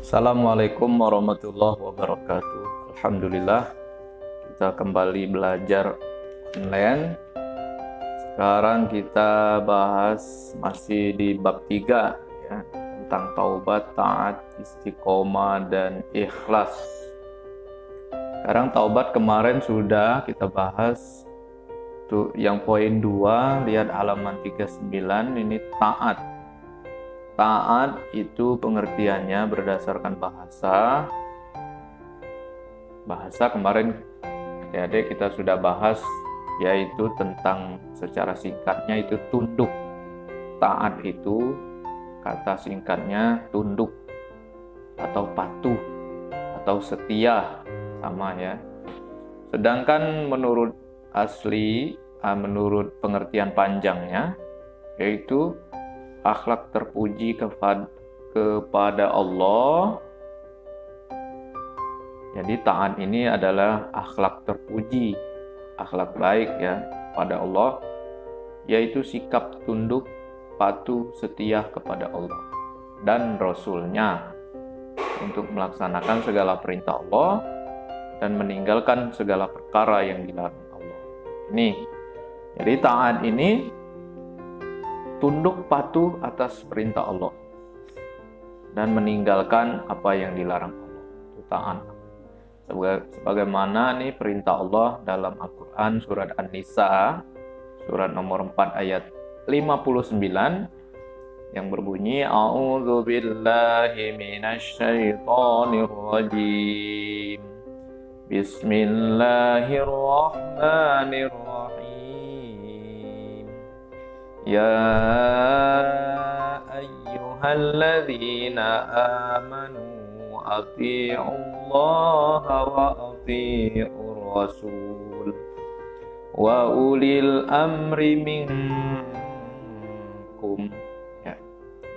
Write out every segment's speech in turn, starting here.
Assalamualaikum warahmatullahi wabarakatuh. Alhamdulillah, kita kembali belajar online. Sekarang kita bahas masih di bab 3 ya, tentang taubat, taat, istiqomah dan ikhlas. Sekarang taubat kemarin sudah kita bahas tuh, yang poin 2, lihat halaman 39, ini taat. Taat itu pengertiannya berdasarkan bahasa. Bahasa kemarin adik-adik kita sudah bahas, yaitu tentang secara singkatnya itu tunduk. Taat itu kata singkatnya tunduk atau patuh atau setia, sama ya. Sedangkan menurut menurut pengertian panjangnya yaitu akhlak terpuji kepada Allah. Jadi taat ini adalah akhlak terpuji, akhlak baik ya kepada Allah, yaitu sikap tunduk, patuh, setia kepada Allah dan Rasul-Nya untuk melaksanakan segala perintah Allah dan meninggalkan segala perkara yang dilarang Allah. Ini, jadi taat ini tunduk patuh atas perintah Allah dan meninggalkan apa yang dilarang Allah. Itu taat. Sebagaimana nih perintah Allah dalam Al-Quran surat An-Nisa surat nomor 4 ayat 59 yang berbunyi A'udzu billahi minasyaitonir rajim. Bismillahirrahmanirrahim. Ya ayyuhalladzina amanu ati'ullaha wa ati'ur rasul wa ulil amri minkum. Ya,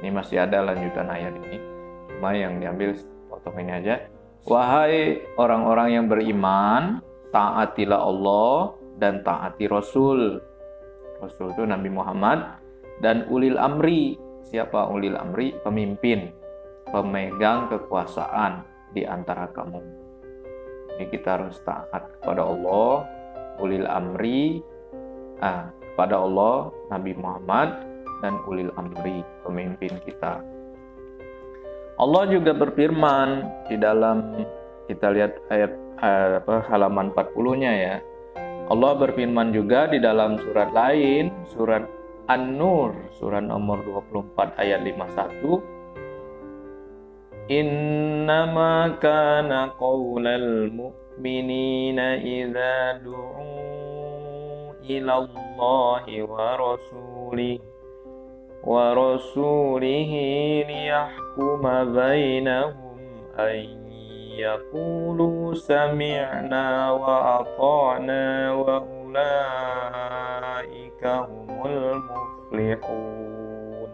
ini masih ada lanjutan ayat ini, cuma yang diambil potong ini aja. Wahai orang-orang yang beriman, taatilah Allah dan taati Rasul. Rasul itu Nabi Muhammad, dan ulil amri. Siapa ulil amri? Pemimpin, pemegang kekuasaan di antara kamu. Ini kita harus taat kepada Allah, ulil amri, kepada Allah, Nabi Muhammad, dan ulil amri, pemimpin kita. Allah juga berfirman di dalam, kita lihat ayat halaman 40-nya ya. Allah berfirman juga di dalam surat lain, surat An-Nur, surat nomor 24 ayat 51. Innama kana qaulal mu'minina idza du'u ila Allahi wa rasulihi liyahkuma bainahum ay yaqulu sami'na wa ata'na wa ulaika humul muflihun.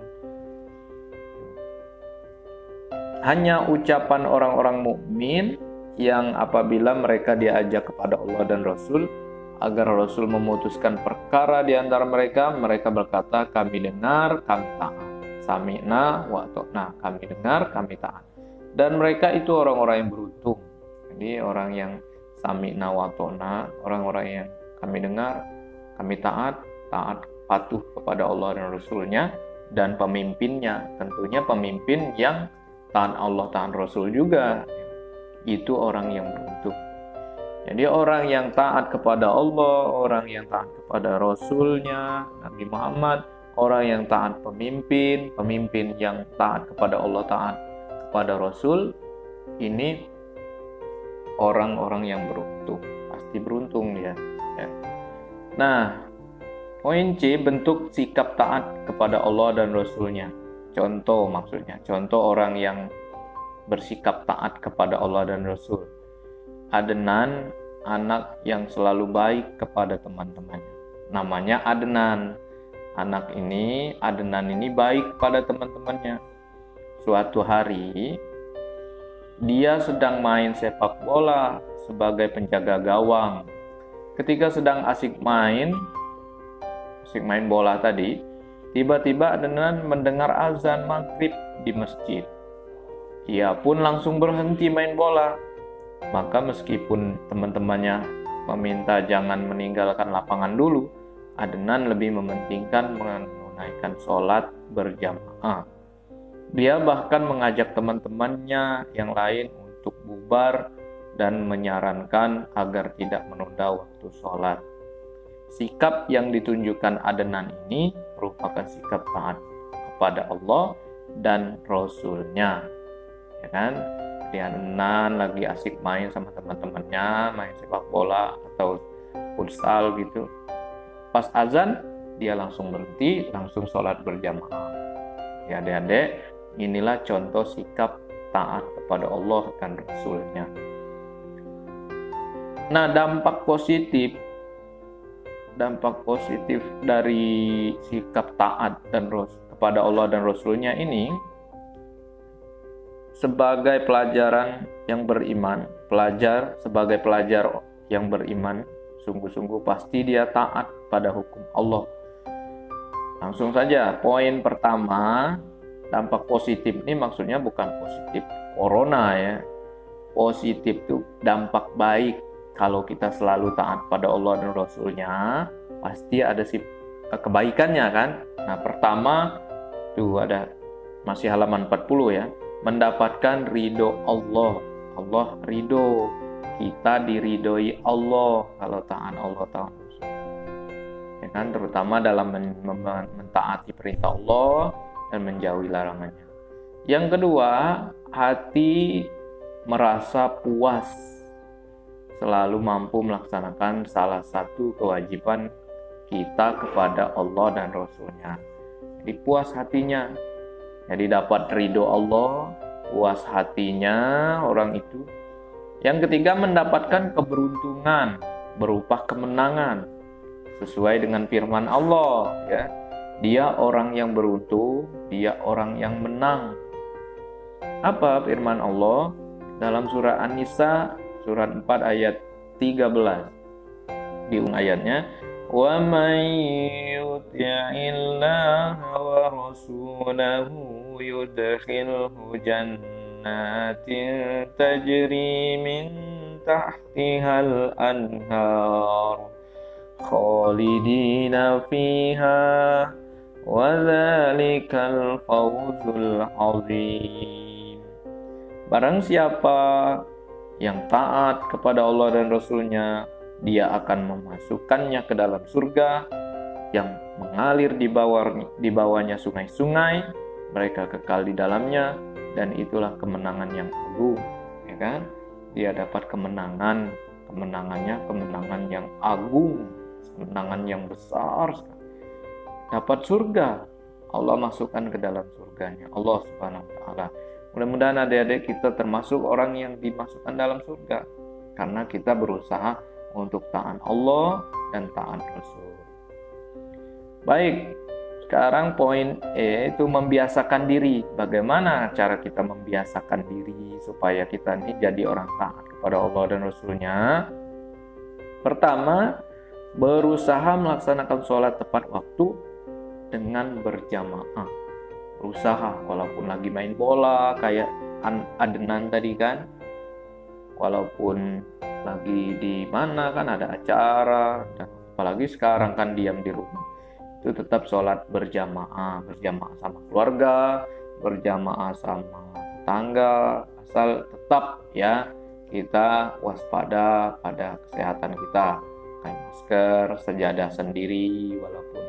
Hanya ucapan orang-orang mukmin yang apabila mereka diajak kepada Allah dan Rasul agar Rasul memutuskan perkara di antara mereka, mereka berkata, kami dengar, kami taat. Sami'na wa ata'na, kami dengar, kami taat. Dan mereka itu orang-orang yang beruntung. Jadi orang yang sami'na wa ta'na, orang-orang yang kami dengar, kami taat patuh kepada Allah dan Rasul-Nya dan pemimpinnya. Tentunya pemimpin yang taat Allah, taat Rasul juga. Itu orang yang beruntung. Jadi orang yang taat kepada Allah, orang yang taat kepada Rasul-Nya, Nabi Muhammad, orang yang taat pemimpin yang taat kepada Allah, taat kepada Rasul, ini orang-orang yang beruntung, pasti beruntung dia. Ya. Nah, poin C, bentuk sikap taat kepada Allah dan Rasul-Nya. Contoh maksudnya, contoh orang yang bersikap taat kepada Allah dan Rasul. Adnan, anak yang selalu baik kepada teman-temannya. Namanya Adnan. Adnan ini baik kepada teman-temannya. Suatu hari dia sedang main sepak bola sebagai penjaga gawang. Ketika sedang asik main bola tadi, tiba-tiba Adnan mendengar azan maghrib di masjid. ia pun langsung berhenti main bola. Maka meskipun teman-temannya meminta jangan meninggalkan lapangan dulu, Adnan lebih mementingkan menunaikan sholat berjamaah. Dia bahkan mengajak teman-temannya yang lain untuk bubar dan menyarankan agar tidak menunda waktu sholat. Sikap yang ditunjukkan Adnan ini merupakan sikap taat kepada Allah dan Rasul-Nya, ya kan? Di Adnan lagi asik main sama teman-temannya, main sepak bola atau futsal gitu. Pas azan, dia langsung berhenti, langsung sholat berjamaah. Ya adik-adik, inilah contoh sikap taat kepada Allah dan Rasul-Nya. Nah, dampak positif dari sikap taat dan kepada Allah dan Rasul-Nya ini, sebagai pelajaran yang beriman, sebagai pelajar yang beriman, sungguh-sungguh pasti dia taat pada hukum Allah. Langsung saja, poin pertama, dampak positif ini maksudnya bukan positif corona ya. Positif itu dampak baik. Kalau kita selalu taat pada Allah dan Rasul-Nya, pasti ada kebaikannya kan. Nah, pertama tuh ada masih halaman 40 ya. Mendapatkan ridho Allah. Allah ridho, kita diridhoi Allah kalau taat Allah, taat Rasul, ya kan, terutama dalam mentaati perintah Allah dan menjauhi larangannya. Yang kedua, hati merasa puas selalu mampu melaksanakan salah satu kewajiban kita kepada Allah dan Rasul-Nya. Jadi puas hatinya. Jadi dapat ridho Allah, puas hatinya orang itu. Yang ketiga, mendapatkan keberuntungan berupa kemenangan sesuai dengan firman Allah ya. Dia orang yang beruntung, dia orang yang menang. Apa firman Allah dalam surah An-Nisa surat 4 ayat 13? Di ayatnya, wa may yuti'illaha wa rasulahu yudkhilhu jannatin tajri min tahtihal anhar khalidina fiha wa dzalikal fawzul azim. Barang siapa yang taat kepada Allah dan Rasul-Nya, dia akan memasukkannya ke dalam surga yang mengalir di bawahnya sungai-sungai, mereka kekal di dalamnya, dan itulah kemenangan yang agung, ya kan? Dia dapat kemenangannya kemenangan yang agung, kemenangan yang besar sekali. Dapat surga, Allah masukkan ke dalam surganya Allah Subhanahu wa taala. Mudah-mudahan adik-adik kita termasuk orang yang dimasukkan dalam surga karena kita berusaha untuk taat Allah dan taat Rasul. Baik, sekarang poin E itu membiasakan diri. Bagaimana cara kita membiasakan diri supaya kita ini jadi orang taat kepada Allah dan Rasul-Nya? Pertama, berusaha melaksanakan sholat tepat waktu dengan berjamaah. Berusaha walaupun lagi main bola kayak Adnan tadi kan, walaupun lagi di mana kan ada acara, dan apalagi sekarang kan diam di rumah, itu tetap sholat berjamaah sama keluarga, berjamaah sama tetangga, asal tetap ya kita waspada pada kesehatan kita, pakai masker, sejadah sendiri, walaupun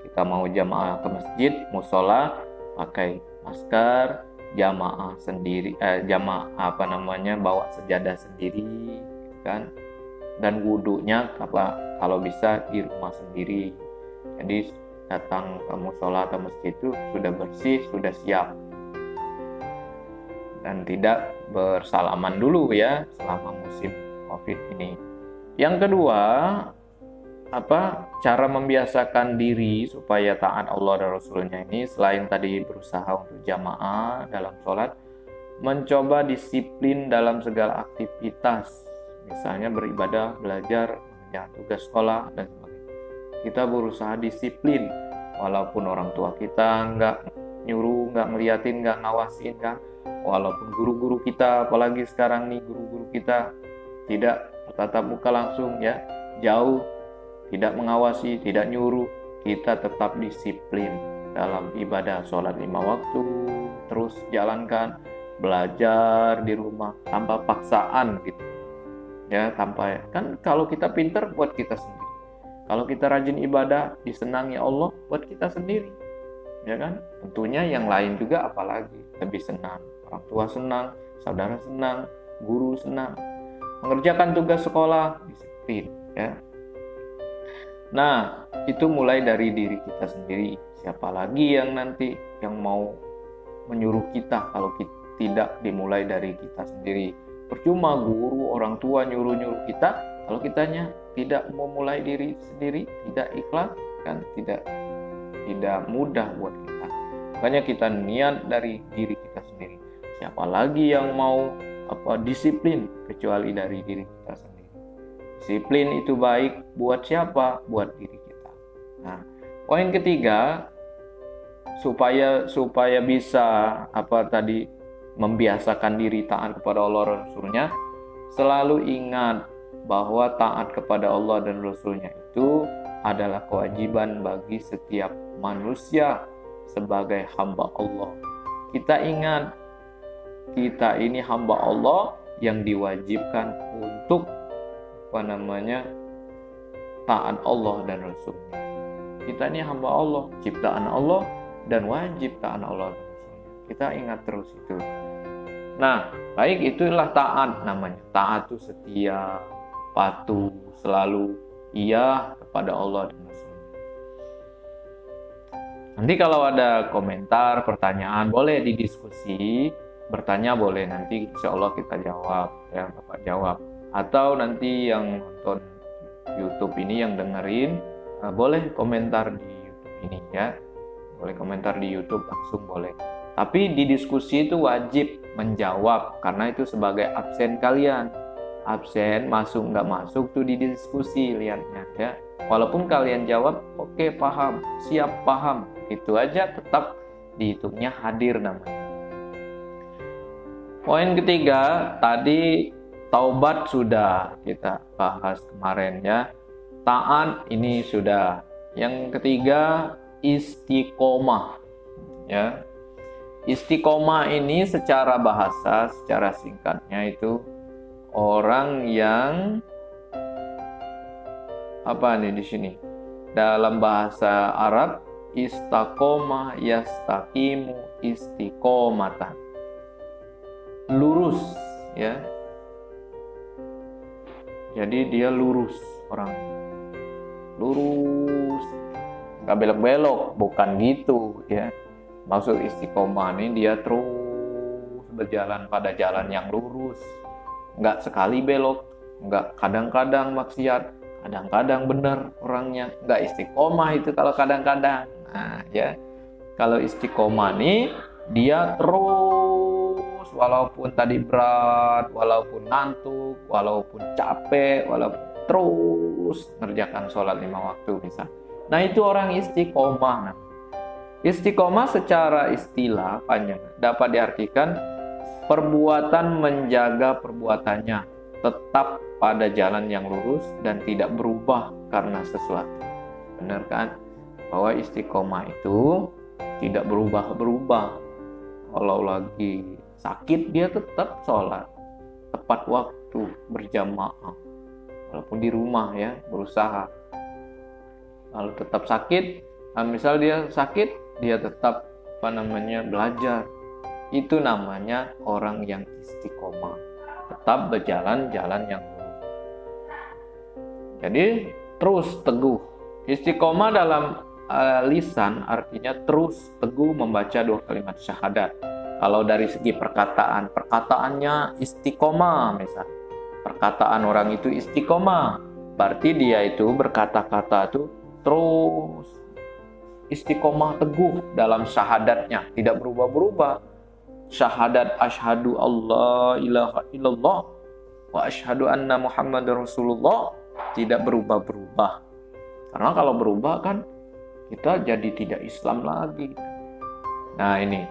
kita mau jamaah ke masjid, musola, pakai masker, jamaah sendiri, bawa sejadah sendiri, kan? Dan wudunya kalau bisa di rumah sendiri. Jadi datang ke musola atau masjid itu sudah bersih, sudah siap, dan tidak bersalaman dulu ya selama musim COVID ini. Yang kedua, cara membiasakan diri supaya taat Allah dan Rasul-Nya ini, selain tadi berusaha untuk jamaah dalam sholat, mencoba disiplin dalam segala aktivitas, misalnya beribadah, belajar, mengerjakan tugas sekolah, dan sebagainya. Kita berusaha disiplin, walaupun orang tua kita nyuruh, nggak ngeliatin, nggak ngawasin kan. Walaupun guru-guru kita, apalagi sekarang nih guru-guru kita tidak bertatap muka langsung ya, jauh, tidak mengawasi, tidak nyuruh, kita tetap disiplin dalam ibadah sholat 5 waktu, terus jalankan, belajar di rumah tanpa paksaan gitu ya, tanpa kan kalau kita pinter buat kita sendiri, kalau kita rajin ibadah disenangi Allah buat kita sendiri ya kan. Tentunya yang lain juga apalagi lebih senang, orang tua senang, saudara senang, guru senang, mengerjakan tugas sekolah disiplin ya. Nah, itu mulai dari diri kita sendiri. Siapa lagi yang nanti yang mau menyuruh kita kalau kita tidak dimulai dari kita sendiri? Percuma guru, orang tua nyuruh-nyuruh kita kalau kitanya tidak memulai diri sendiri, tidak ikhlas kan tidak mudah buat kita. Makanya kita niat dari diri kita sendiri. Siapa lagi yang mau disiplin kecuali dari diri kita sendiri? Disiplin itu baik buat siapa? Buat diri kita. Nah, poin ketiga, supaya bisa membiasakan diri taat kepada Allah dan Rasulnya, selalu ingat bahwa taat kepada Allah dan Rasulnya itu adalah kewajiban bagi setiap manusia sebagai hamba Allah. Kita ingat, kita ini hamba Allah yang diwajibkan untuk taat Allah dan Rasulnya. Kita ini hamba Allah, ciptaan Allah, dan wajib taat Allah dan Rasulnya. Kita ingat terus itu. Nah, baik, itulah taat namanya. Taat itu setia, patuh, selalu iya kepada Allah dan Rasulnya. Nanti kalau ada komentar, pertanyaan, boleh didiskusi. Bertanya boleh, nanti insya Allah kita jawab, ya Bapak jawab. Atau nanti yang nonton YouTube ini, yang dengerin, boleh komentar di YouTube ini ya. Boleh komentar di YouTube langsung boleh. Tapi di diskusi itu wajib menjawab, karena itu sebagai absen kalian. Absen, masuk nggak masuk tuh di diskusi lihatnya ya. Walaupun kalian jawab, oke, paham, siap paham, itu aja tetap dihitungnya hadir namanya. Poin ketiga, tadi taubat sudah kita bahas kemarin ya. Taat ini sudah. Yang ketiga, istiqomah ya. Istiqomah ini secara bahasa, secara singkatnya itu orang yang di sini dalam bahasa Arab, istaqomah yastaqimu istiqomatan, lurus ya. Jadi dia lurus, orang lurus, nggak belok-belok, bukan gitu ya. Maksud istiqomah ini dia terus berjalan pada jalan yang lurus, nggak sekali belok, nggak kadang-kadang maksiat, kadang-kadang benar orangnya. Nggak istiqomah itu kalau kadang-kadang. Nah ya, kalau istiqomah nih dia terus, walaupun tadi berat, walaupun ngantuk, walaupun capek, walaupun terus ngerjakan sholat 5 waktu bisa. Nah itu orang istiqomah. Istiqomah secara istilah panjang dapat diartikan perbuatan menjaga perbuatannya tetap pada jalan yang lurus dan tidak berubah karena sesuatu. Benar kan? Bahwa istiqomah itu tidak berubah-berubah. Kalau lagi sakit dia tetap sholat tepat waktu, berjamaah, walaupun di rumah ya, berusaha. Lalu tetap sakit, misal dia sakit, dia tetap belajar. Itu namanya orang yang istiqomah, tetap berjalan jalan yang lurus. Jadi terus teguh. Istiqomah dalam lisan artinya terus teguh membaca 2 kalimat syahadat. Kalau dari segi perkataannya istiqomah, misal perkataan orang itu istiqomah, berarti dia itu berkata-kata itu terus istiqomah teguh dalam syahadatnya, tidak berubah-berubah. Syahadat asyhadu Allah ilaha illallah wa asyhadu anna Muhammadar Rasulullah tidak berubah-berubah. Karena kalau berubah kan kita jadi tidak Islam lagi. Nah ini,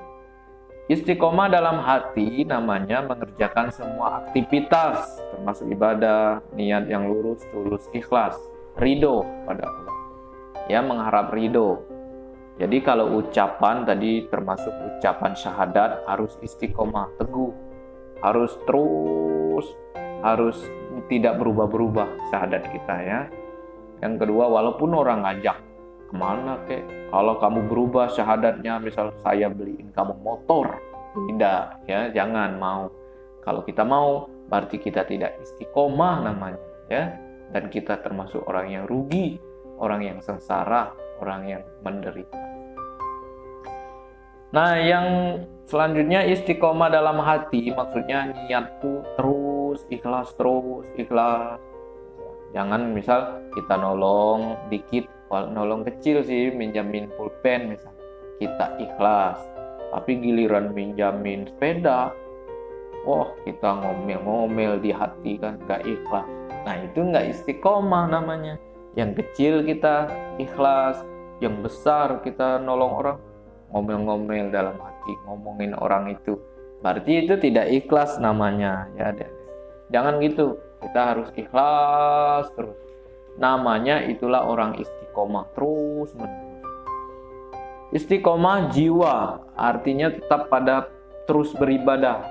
istiqomah dalam hati namanya mengerjakan semua aktivitas, termasuk ibadah, niat yang lurus, tulus, ikhlas, ridho pada Allah. Ya, mengharap ridho. Jadi kalau ucapan tadi termasuk ucapan syahadat harus istiqomah, teguh, harus terus, harus tidak berubah-berubah syahadat kita ya. Yang kedua, walaupun orang ngajak kemana kek, kalau kamu berubah syahadatnya, misal saya beliin kamu motor, tidak ya, jangan mau. Kalau kita mau, berarti kita tidak istiqomah namanya ya, dan kita termasuk orang yang rugi, orang yang sengsara, orang yang menderita. Nah, yang selanjutnya istiqomah dalam hati, maksudnya niat tuh terus ikhlas, Jangan misal kita nolong dikit, nolong kecil sih, minjamin pulpen misal, kita ikhlas. Tapi giliran minjamin sepeda, kita ngomel-ngomel di hati kan, gak ikhlas. Nah itu gak istiqomah namanya. Yang kecil kita ikhlas, yang besar kita nolong orang, ngomel-ngomel dalam hati, ngomongin orang itu, berarti itu tidak ikhlas namanya ya. Jangan gitu. Kita harus ikhlas terus. Namanya itulah orang istiqomah terus menerus. Istiqomah jiwa, artinya tetap pada terus beribadah.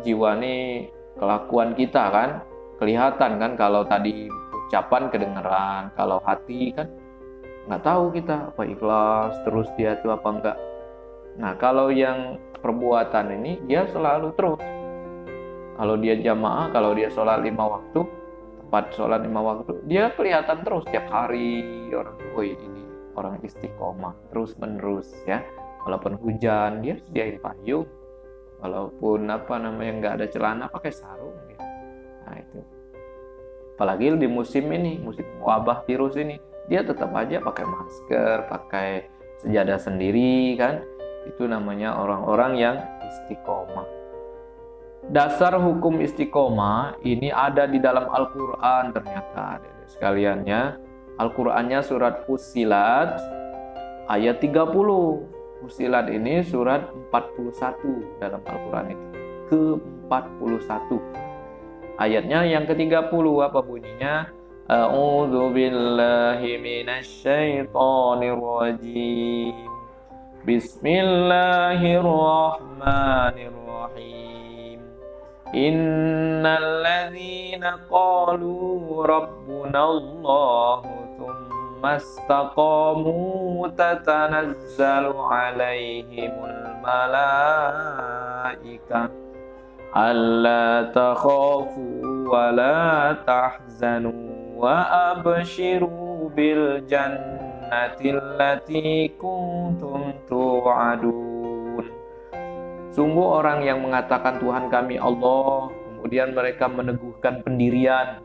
Jiwa ini kelakuan kita kan, kelihatan kan, kalau tadi ucapan kedengeran, kalau hati kan nggak tahu kita apa ikhlas terus dia itu apa enggak. Nah kalau yang perbuatan ini dia selalu terus. Kalau dia jamaah, kalau dia sholat 5 waktu, tepat sholat 5 waktu, dia kelihatan terus tiap hari orang, ini orang istiqomah terus menerus ya. Walaupun hujan dia sediain payung, walaupun nggak ada celana pakai sarung. Ya. Nah itu. Apalagi di musim ini, musim wabah virus ini, dia tetap aja pakai masker, pakai sejadah sendiri kan. Itu namanya orang-orang yang istiqomah. Dasar hukum istiqomah ini ada di dalam Al-Quran ternyata sekaliannya. Al-Qurannya surat Fussilat ayat 30. Fussilat ini surat 41 dalam Al-Quran itu. Ke-41. Ayatnya yang ke-30 apa bunyinya? A'udzu billahi minasyaitonir rajim. Bismillahirrahmanirrahim. Innal ladzina qalu rabbuna Allah tsumma istaqamu tatanazzalu alaihimul malaikah alla takhafu wa la tahzanu wa abshiru bil jannati allati kuntum tu'adun. Sungguh orang yang mengatakan Tuhan kami Allah, kemudian mereka meneguhkan pendirian.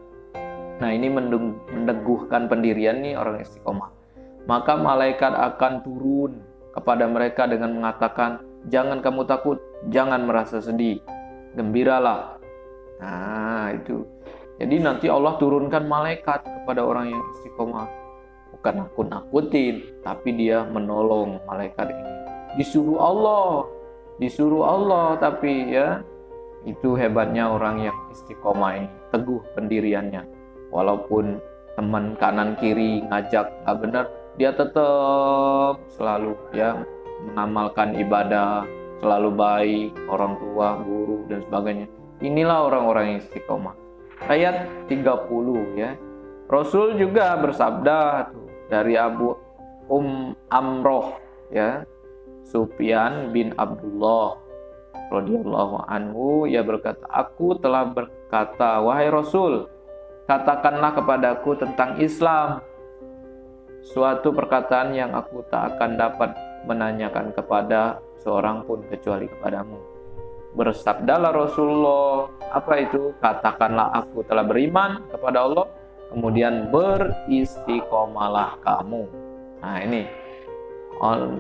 Nah ini meneguhkan pendirian nih orang istiqomah. Maka malaikat akan turun kepada mereka dengan mengatakan, jangan kamu takut, jangan merasa sedih, gembiralah. Nah itu. Jadi nanti Allah turunkan malaikat kepada orang yang istiqomah. Bukan nakut-nakutin, tapi dia menolong malaikat ini. Disuruh Allah, tapi ya itu hebatnya orang yang istiqomah ini, teguh pendiriannya. Walaupun teman kanan kiri ngajak nggak benar, dia tetap selalu ya mengamalkan ibadah, selalu baik, orang tua, guru dan sebagainya. Inilah orang-orang yang istiqomah. Ayat 30 ya. Rasul juga bersabda tuh, dari Abu Amroh ya, Sufyan bin Abdullah radhiyallahu anhu, ia berkata, aku telah berkata, wahai Rasul, katakanlah kepadaku tentang Islam suatu perkataan yang aku tak akan dapat menanyakan kepada seorang pun kecuali kepadamu. Bersabdalah Rasulullah, apa itu? Katakanlah aku telah beriman kepada Allah, kemudian beristiqomalah kamu. Nah ini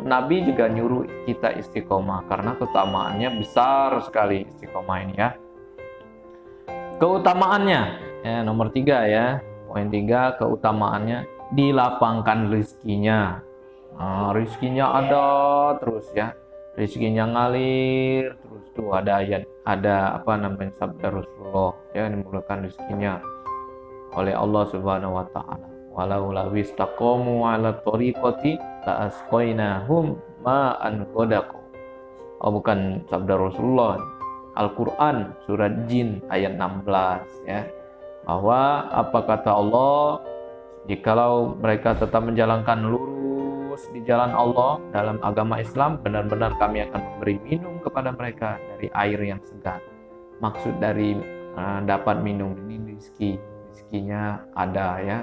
Nabi juga nyuruh kita istiqomah karena keutamaannya besar sekali istiqomah ini ya. Keutamaannya ya, nomor 3 ya, poin 3, keutamaannya dilapangkan rizkinya. Rizkinya ada terus ya. rezekinya ngalir terus. Tuh ada ayat, ada apa namanya, sabda Rasulullah ya, dimulakan rezekinya oleh Allah Subhanahu wa taala. Walau lawis taqamu ala tariqati la asqainahum ma'an ghadaqa. Oh, bukan sabda Rasulullah. Al-Qur'an surat Jin ayat 16 ya. Bahwa apa kata Allah, jikalau mereka tetap menjalankan lurus di jalan Allah dalam agama Islam, benar-benar kami akan memberi minum kepada mereka dari air yang segar. Maksud dari dapat minum ini rezekinya ada ya.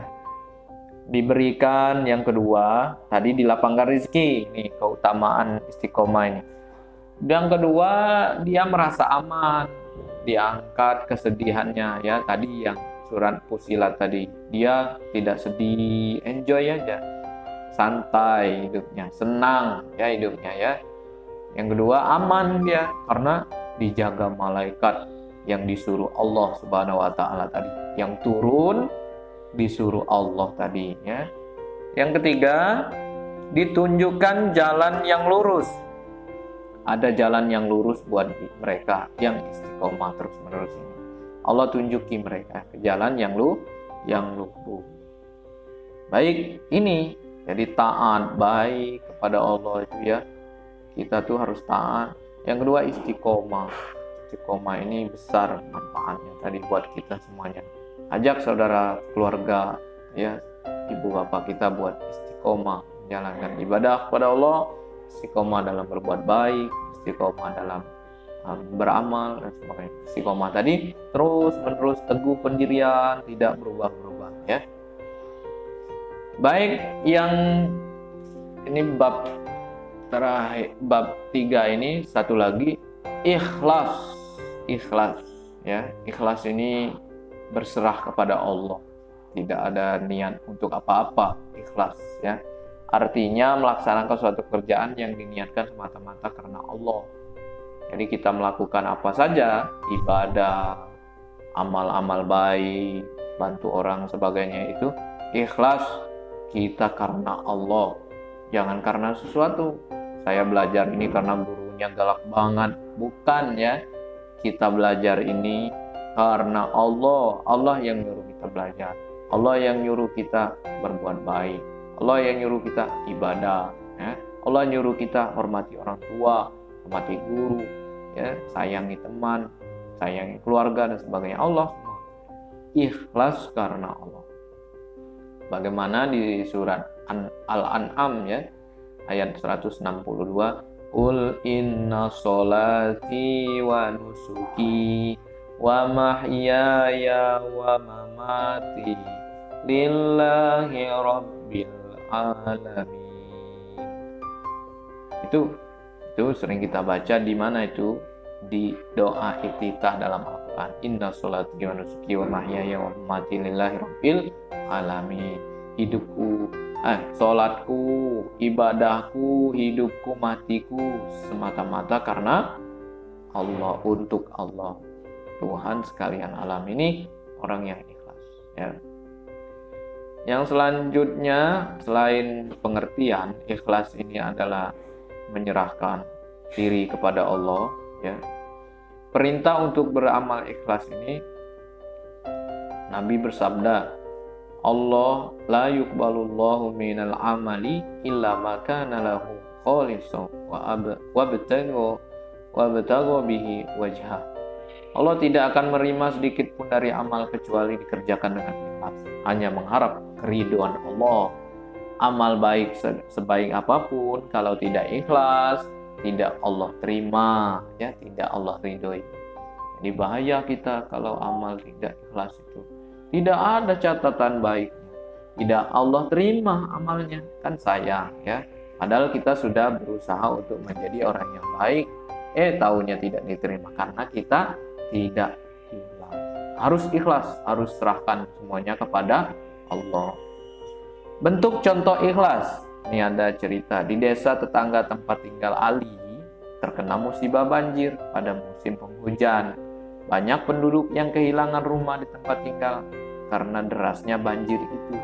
Diberikan yang kedua, tadi dilapangkan rezeki, ini keutamaan istiqomah ini. Yang kedua, dia merasa aman, diangkat kesedihannya ya, tadi yang surat Fussilat tadi, dia tidak sedih, enjoy aja, santai hidupnya, senang ya hidupnya ya. Yang kedua, aman dia karena dijaga malaikat yang disuruh Allah Subhanahu wa taala tadi, yang turun disuruh Allah tadi ya. Yang ketiga, ditunjukkan jalan yang lurus. Ada jalan yang lurus buat mereka yang istiqomah terus-menerus ini. Allah tunjuki mereka ke jalan yang lurus. Baik, ini jadi taat baik kepada Allah itu ya. Kita tuh harus taat. Yang kedua, istiqomah. Istiqomah ini besar manfaatnya tadi buat kita semuanya. Ajak saudara, keluarga ya, ibu bapak kita buat istiqomah menjalankan ibadah kepada Allah, istiqomah dalam berbuat baik, istiqomah dalam beramal dan sebagainya. Istiqomah tadi terus menerus teguh pendirian, tidak berubah-ubah ya. Baik, yang ini bab terakhir, bab 3 ini satu lagi, ikhlas ya. Ikhlas ini berserah kepada Allah, tidak ada niat untuk apa-apa, ikhlas ya. Artinya melaksanakan suatu pekerjaan yang diniatkan semata-mata karena Allah. Jadi kita melakukan apa saja, ibadah, amal-amal baik, bantu orang sebagainya, itu ikhlas kita karena Allah, jangan karena sesuatu. Saya belajar ini karena gurunya galak banget, bukan ya. Kita belajar ini karena Allah yang nyuruh kita belajar, Allah yang nyuruh kita berbuat baik, Allah yang nyuruh kita ibadah ya. Allah nyuruh kita hormati orang tua, hormati guru ya, sayangi teman, sayangi keluarga dan sebagainya. Allah ikhlas karena Allah. Bagaimana di surat Al-An'am ya, ayat 162, Qul inna sholati wa nusuki wa mahyaya wa mamati lillahi rabbil alamin. Itu sering kita baca di mana itu? Di doa iftitah dalam Al-Quran. Inna sholati wa nusuki wa mahyaya wa mamati lillahi rabbil alamin. Hidupku, sholatku, ibadahku, hidupku, matiku semata-mata karena Allah, untuk Allah, Tuhan sekalian alam ini, orang yang ikhlas ya. Yang selanjutnya, selain pengertian ikhlas ini adalah menyerahkan diri kepada Allah ya. Perintah untuk beramal ikhlas ini, Nabi bersabda, Allah la yuqbalullahu minal amali illa ma kana lahu khalisan wa abtagha bihi wajhah. Allah tidak akan menerima sedikit pun dari amal kecuali dikerjakan dengan ikhlas, hanya mengharap keridhaan Allah. Amal baik sebaik apapun, kalau tidak ikhlas, tidak Allah terima ya, tidak Allah ridhoi. Jadi bahaya kita kalau amal tidak ikhlas itu. Tidak ada catatan baiknya, tidak Allah terima amalnya, kan sayang ya. Padahal kita sudah berusaha untuk menjadi orang yang baik, taunya tidak diterima karena kita tidak ikhlas. Harus ikhlas, harus serahkan semuanya kepada Allah. Bentuk contoh ikhlas, ini ada cerita di desa tetangga tempat tinggal Ali terkena musibah banjir pada musim penghujan. Banyak penduduk yang kehilangan rumah di tempat tinggal karena derasnya banjir itu.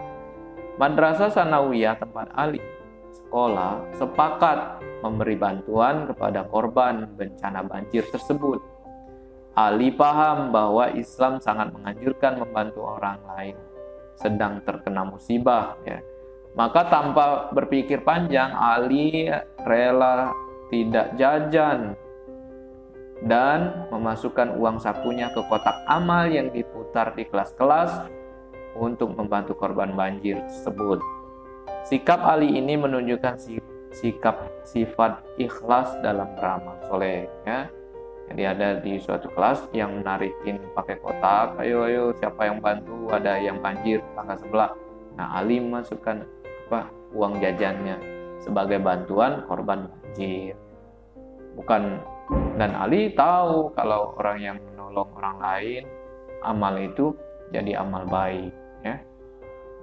Madrasah Sanawiyah tempat Ali sekolah sepakat memberi bantuan kepada korban bencana banjir tersebut. Ali paham bahwa Islam sangat menganjurkan membantu orang lain sedang terkena musibah, ya. Maka tanpa berpikir panjang, Ali rela tidak jajan dan memasukkan uang sakunya ke kotak amal yang diputar di kelas-kelas untuk membantu korban banjir tersebut. Sikap Ali ini menunjukkan sifat ikhlas dalam beramal soleh, ya. Jadi ada di suatu kelas yang menarikin pakai kotak, ayo siapa yang bantu, ada yang banjir tangga sebelah. Nah, Ali masukkan uang jajannya sebagai bantuan korban banjir. Dan Ali tahu kalau orang yang menolong orang lain, amal itu jadi amal baik, ya.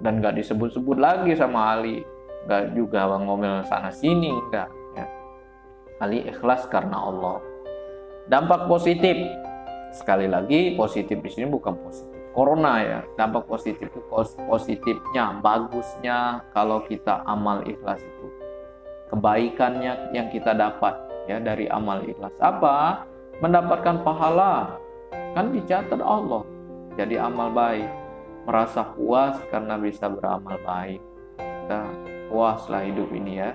Dan gak disebut-sebut lagi sama Ali, gak juga ngomel sana sini, enggak, ya. Ali ikhlas karena Allah. Dampak positif, sekali lagi positif di sini bukan positif corona, ya. Dampak positif itu positifnya, bagusnya kalau kita amal ikhlas itu, kebaikannya yang kita dapat, ya, dari amal ikhlas apa? Mendapatkan pahala, kan dicatat Allah jadi amal baik. Merasa puas karena bisa beramal baik, kita puaslah hidup ini, ya.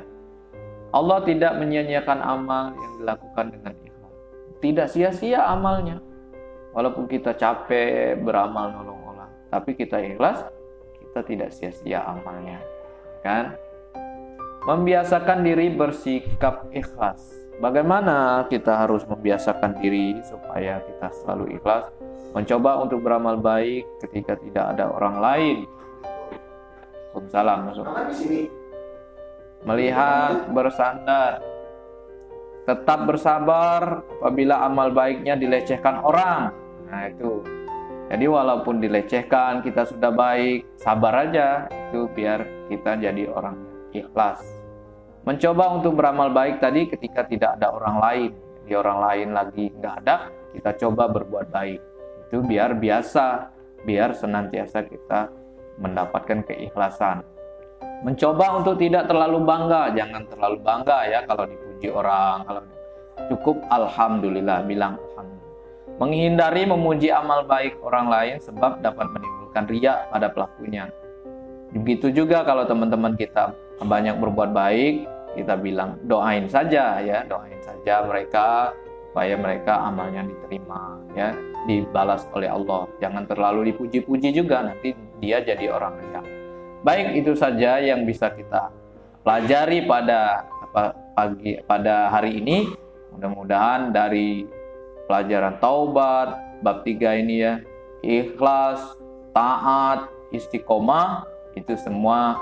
Allah tidak menyia-nyiakan amal yang dilakukan dengan ikhlas. Tidak sia-sia amalnya. Walaupun kita capek beramal nolong orang, tapi kita ikhlas, kita tidak sia-sia amalnya, kan? Membiasakan diri bersikap ikhlas. Bagaimana kita harus membiasakan diri supaya kita selalu ikhlas? Mencoba untuk beramal baik ketika tidak ada orang lain. Waalaikumsalam. Melihat, bersandar, tetap bersabar apabila amal baiknya dilecehkan orang. Nah, itu. Jadi walaupun dilecehkan, kita sudah baik, sabar aja. Itu biar kita jadi orang yang ikhlas. Mencoba untuk beramal baik tadi ketika tidak ada orang lain. Jadi orang lain lagi nggak ada, kita coba berbuat baik. Itu biar biasa, biar senantiasa kita mendapatkan keikhlasan. Mencoba untuk tidak terlalu bangga, jangan terlalu bangga, ya, kalau dipuji orang. Kalau cukup alhamdulillah, bilang alhamdulillah. Menghindari memuji amal baik orang lain sebab dapat menimbulkan riya pada pelakunya. Begitu juga kalau teman-teman kita banyak berbuat baik, kita bilang doain saja, ya, doain saja mereka supaya mereka amalnya diterima, ya, dibalas oleh Allah. Jangan terlalu dipuji-puji juga, nanti dia jadi orang riya. Baik, itu saja yang bisa kita pelajari pada hari ini. Mudah-mudahan dari pelajaran taubat bab 3 ini, ya, ikhlas, taat, istiqomah, itu semua